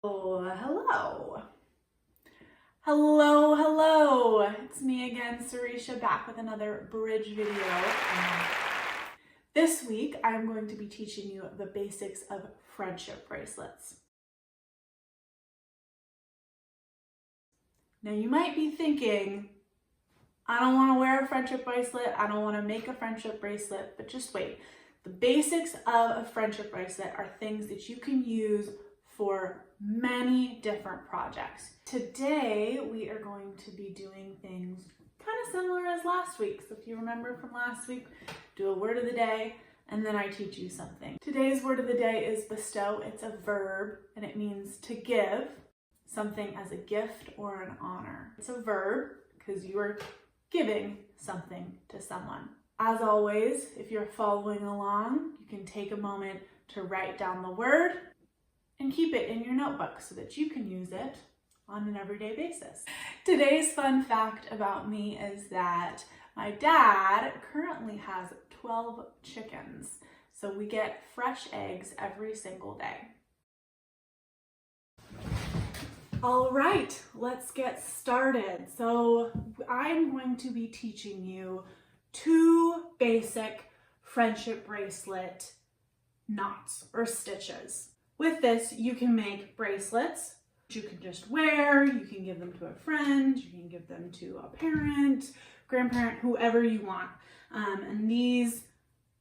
Oh, hello. Hello. It's me again, Sarisha, back with another bridge video. This week, I'm going to be teaching you the basics of friendship bracelets. Now, you might be thinking, I don't want to wear a friendship bracelet. I don't want to make a friendship bracelet, but just wait. The basics of a friendship bracelet are things that you can use for many different projects. Today, we are going to be doing things kind of similar as last week. So if you remember from last week, do a word of the day, and then I teach you something. Today's word of the day is bestow. It's a verb, and it means to give something as a gift or an honor. It's a verb because you are giving something to someone. As always, if you're following along, you can take a moment to write down the word and keep it in your notebook so that you can use it on an everyday basis. Today's fun fact about me is that my dad currently has 12 chickens, so we get fresh eggs every single day. All right, let's get started. So I'm going to be teaching you 2 basic friendship bracelet knots or stitches. With this, you can make bracelets you can just wear, you can give them to a friend, you can give them to a parent, grandparent, whoever you want. And these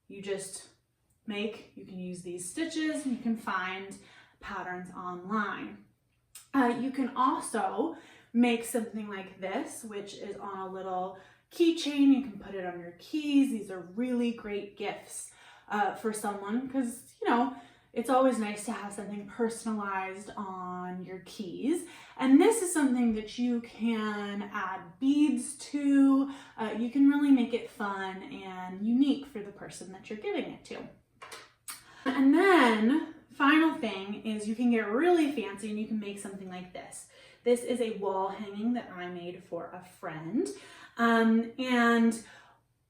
you just make, you can use these stitches, and you can find patterns online. You can also make something like this, which is on a little keychain. You can put it on your keys. These are really great gifts for someone because, it's always nice to have something personalized on your keys. And this is something that you can add beads to. You can really make it fun and unique for the person that you're giving it to. And then, final thing is you can get really fancy and you can make something like this. This is a wall hanging that I made for a friend. And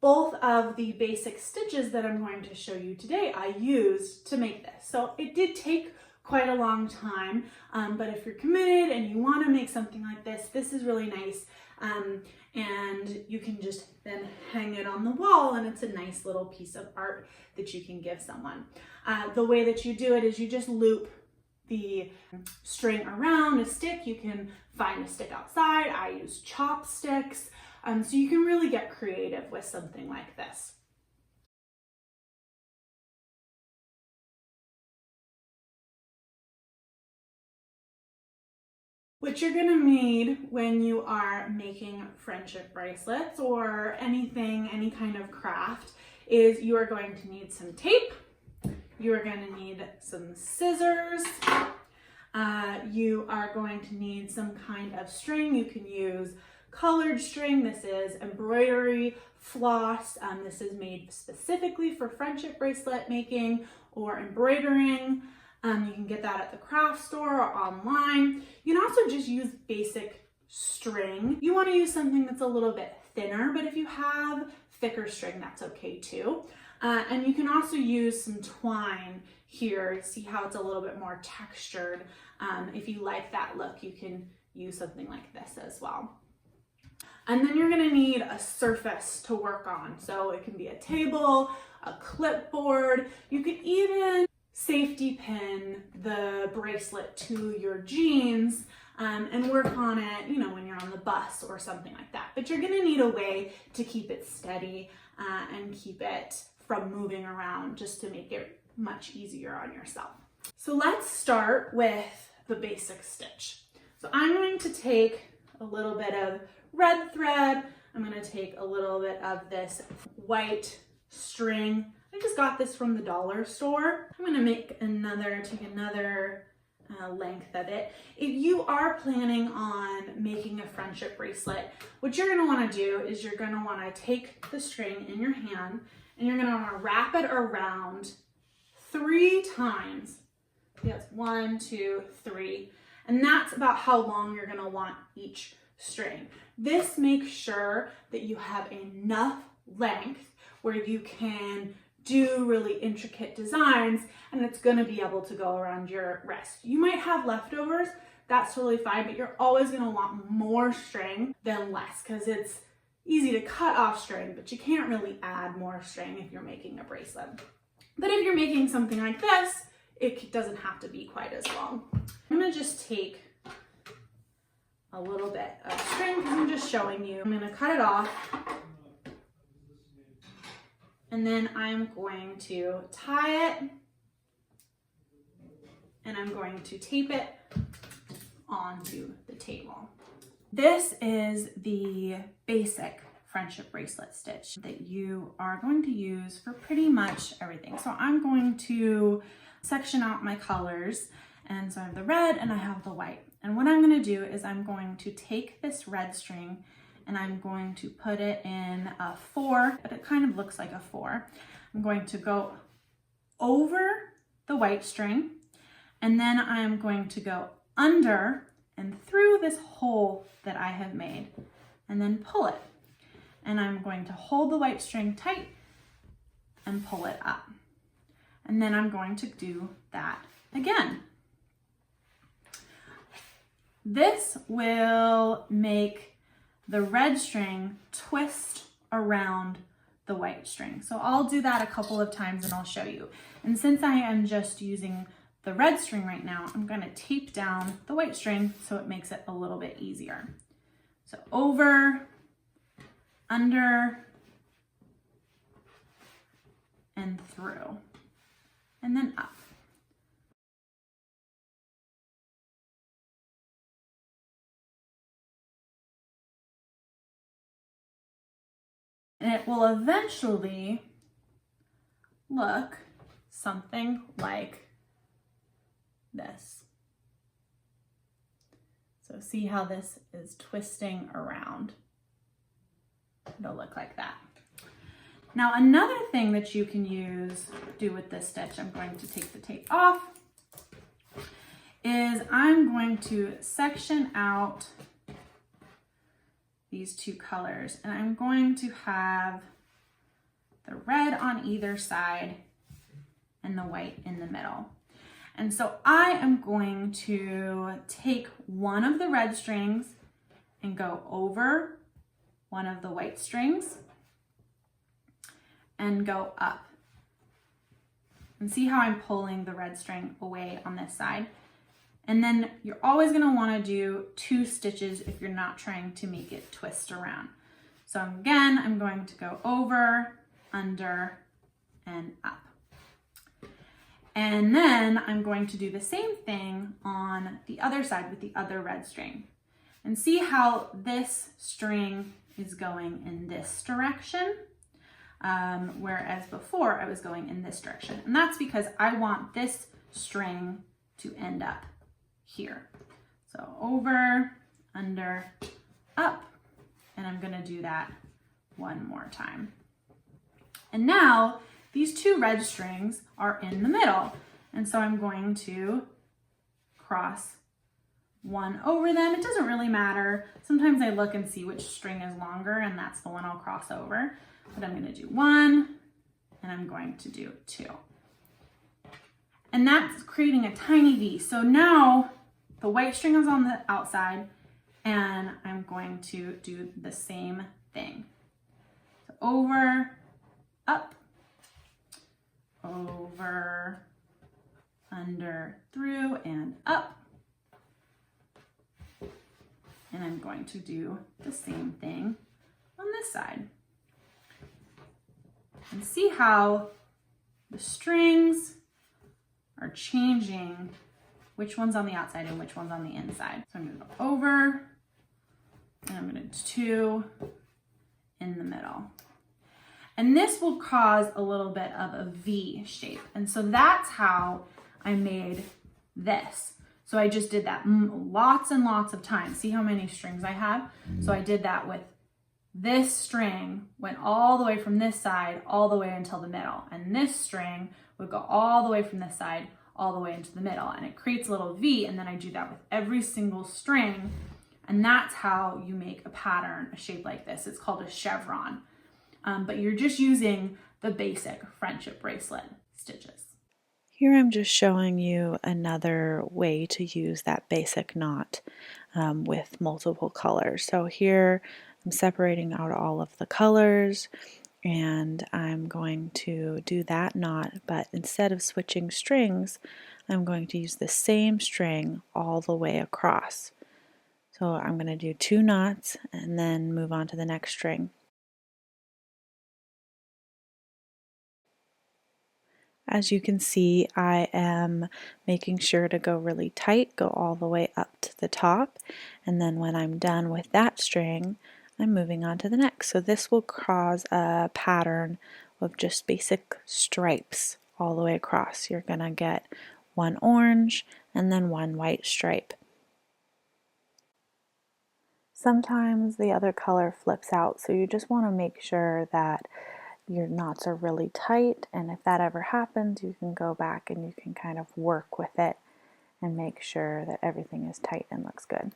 both of the basic stitches that I'm going to show you today, I used to make this. So it did take quite a long time, but if you're committed and you want to make something like this, this is really nice. And you can just then hang it on the wall, and it's a nice little piece of art that you can give someone. The way that you do it is you just loop the string around a stick. You can find a stick outside. I use chopsticks. So you can really get creative with something like this. What you're gonna need when you are making friendship bracelets or anything, any kind of craft, is you are going to need some tape. You are going to need some scissors. You are going to need some kind of string. You can use colored string. This is embroidery floss. This is made specifically for friendship bracelet making or embroidering. You can get that at the craft store or online. You can also just use basic string. You want to use something that's a little bit thinner, but if you have thicker string, that's okay too. And you can also use some twine here. See how it's a little bit more textured. If you like that look, you can use something like this as well. And then you're gonna need a surface to work on. So it can be a table, a clipboard. You could even safety pin the bracelet to your jeans and work on it, when you're on the bus or something like that. But you're gonna need a way to keep it steady and keep it from moving around, just to make it much easier on yourself. So let's start with the basic stitch. So I'm going to take a little bit of red thread. I'm going to take a little bit of this white string. I just got this from the dollar store. I'm going to take another length of it. If you are planning on making a friendship bracelet, what you're going to want to do is you're going to want to take the string in your hand and you're going to want to wrap it around 3 times. Yes, 1, 2, 3. And that's about how long you're going to want each string. This makes sure that you have enough length where you can do really intricate designs, and it's going to be able to go around your wrist. You might have leftovers, that's totally fine, but you're always going to want more string than less, because it's easy to cut off string, but you can't really add more string if you're making a bracelet. But if you're making something like this, it doesn't have to be quite as long. I'm going to just take a little bit of string because I'm just showing you. I'm going to cut it off. And then I'm going to tie it, and I'm going to tape it onto the table. This is the basic friendship bracelet stitch that you are going to use for pretty much everything. So I'm going to section out my colors, and so I have the red and I have the white. And what I'm going to do is I'm going to take this red string and I'm going to put it in a 4, but it kind of looks like a 4. I'm going to go over the white string, and then I'm going to go under and through this hole that I have made, and then pull it. And I'm going to hold the white string tight and pull it up. And then I'm going to do that again. This will make the red string twist around the white string. So I'll do that a couple of times and I'll show you. And since I am just using the red string right now, I'm going to tape down the white string so it makes it a little bit easier. So over, under, and through, and then up. And it will eventually look something like this. So see how this is twisting around? It'll look like that. Now another thing that you can do with this stitch, I'm going to take the tape off, is I'm going to section out these two colors, and I'm going to have the red on either side and the white in the middle. And so I am going to take one of the red strings and go over one of the white strings and go up. And see how I'm pulling the red string away on this side? And then you're always going to want to do 2 stitches if you're not trying to make it twist around. So again, I'm going to go over, under, and up. And then I'm going to do the same thing on the other side with the other red string. And see how this string is going in this direction, whereas before I was going in this direction. And that's because I want this string to end up here. So over, under, up, and I'm going to do that one more time. And now these 2 red strings are in the middle, and so I'm going to cross one over them. It doesn't really matter. Sometimes I look and see which string is longer, and that's the one I'll cross over. But I'm going to do 1, and I'm going to do 2. And that's creating a tiny V. So now the white string is on the outside, and I'm going to do the same thing. So over, up, over, under, through, and up. And I'm going to do the same thing on this side. And see how the strings are changing which one's on the outside and which one's on the inside. So I'm going to go over, and I'm going to do 2 in the middle. And this will cause a little bit of a V shape. And so that's how I made this. So I just did that lots and lots of times. See how many strings I have? So I did that with this string, went all the way from this side, all the way until the middle. And this string would go all the way from this side, all the way into the middle. And it creates a little V, and then I do that with every single string. And that's how you make a pattern, a shape like this. It's called a chevron. But you're just using the basic friendship bracelet stitches. Here I'm just showing you another way to use that basic knot with multiple colors. So here I'm separating out all of the colors, and I'm going to do that knot, but instead of switching strings, I'm going to use the same string all the way across. So I'm going to do 2 knots and then move on to the next string. As you can see, I am making sure to go really tight, go all the way up to the top, and then when I'm done with that string, I'm moving on to the next. So this will cause a pattern of just basic stripes all the way across. You're going to get 1 orange and then 1 white stripe. Sometimes the other color flips out, so you just want to make sure that your knots are really tight, and if that ever happens, you can go back and you can kind of work with it and make sure that everything is tight and looks good.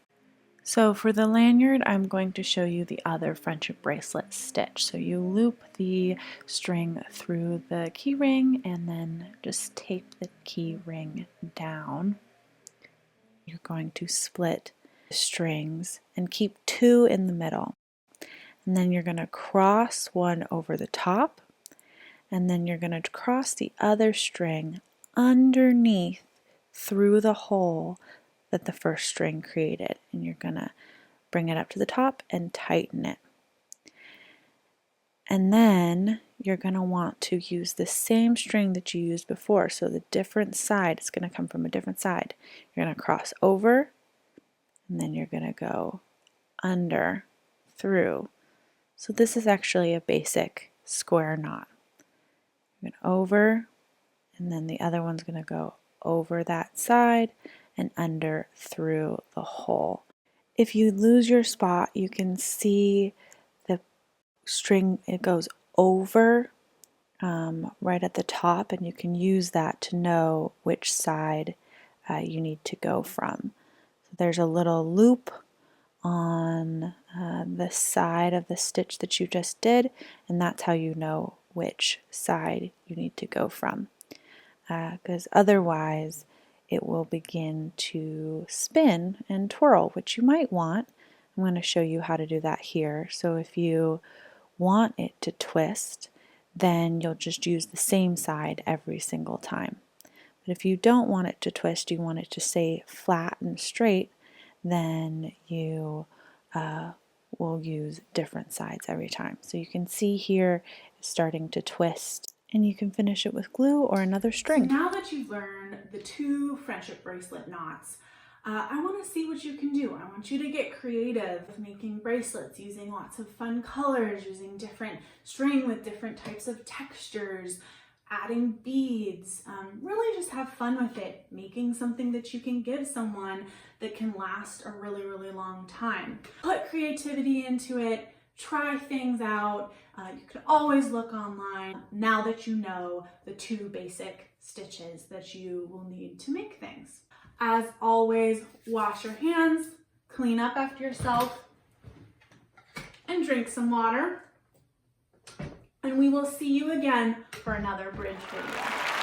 So for the lanyard, I'm going to show you the other friendship bracelet stitch. So you loop the string through the key ring and then just tape the key ring down. You're going to split the strings and keep 2 in the middle. And then you're going to cross 1 over the top, and then you're going to cross the other string underneath through the hole that the first string created, and you're going to bring it up to the top and tighten it. And then you're going to want to use the same string that you used before, so the different side is going to come from a different side. You're going to cross over, and then you're going to go under, through. So this is actually a basic square knot. You're going over, and then the other one's going to go over that side and under through the hole. If you lose your spot, you can see the string, it goes over right at the top, and you can use that to know which side you need to go from. So there's a little loop on the side of the stitch that you just did, and that's how you know which side you need to go from, because otherwise it will begin to spin and twirl, which you might want. I'm going to show you how to do that here. So if you want it to twist, then you'll just use the same side every single time. But if you don't want it to twist, you want it to stay flat and straight, then you will use different sides every time. So you can see here it's starting to twist, and you can finish it with glue or another string. So now that you've learned the 2 friendship bracelet knots, I want to see what you can do. I want you to get creative making bracelets using lots of fun colors, using different string with different types of textures, adding beads. Really just have fun with it, making something that you can give someone that can last a really, really long time. Put creativity into it, try things out. You can always look online now that you know the 2 basic stitches that you will need to make things. As always, wash your hands, clean up after yourself, and drink some water. And we will see you again for another bridge video.